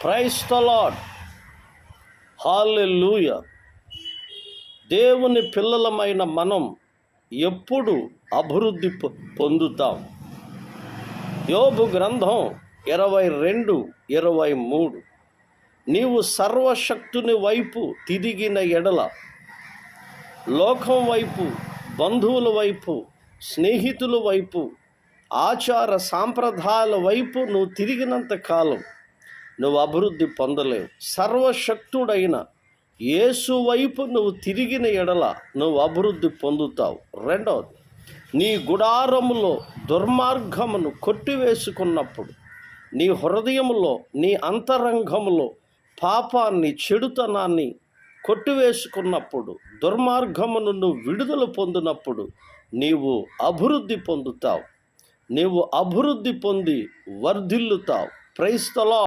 Praise the lord. హల్లెలూయా. దేవుని పిల్లలమైన మనం ఎప్పుడు అభివృద్ధి పొందుతాం? యోబు గ్రంథం 22:23. నీవు సర్వశక్తుని వైపు తిరిగిన ఎడల, లోకం వైపు, బంధువుల వైపు, స్నేహితుల వైపు, ఆచార సాంప్రదాయాల వైపు నువ్వు తిరిగినంత కాలం నువ్వు అభివృద్ధి పొందలేవు. సర్వశక్తుడైన యేసు వైపు నువ్వు తిరిగిన ఎడల నువ్వు అభివృద్ధి పొందుతావు. రెండవది, నీ గుడారములో దుర్మార్గమును కొట్టివేసుకున్నప్పుడు, నీ హృదయములో, నీ అంతరంగములో పాపాన్ని, చెడుతనాన్ని కొట్టివేసుకున్నప్పుడు, దుర్మార్గమును నువ్వు విడుదల పొందినప్పుడు నీవు అభివృద్ధి పొందుతావు. నీవు అభివృద్ధి పొంది వర్ధిల్లుతావు. Praise the lord.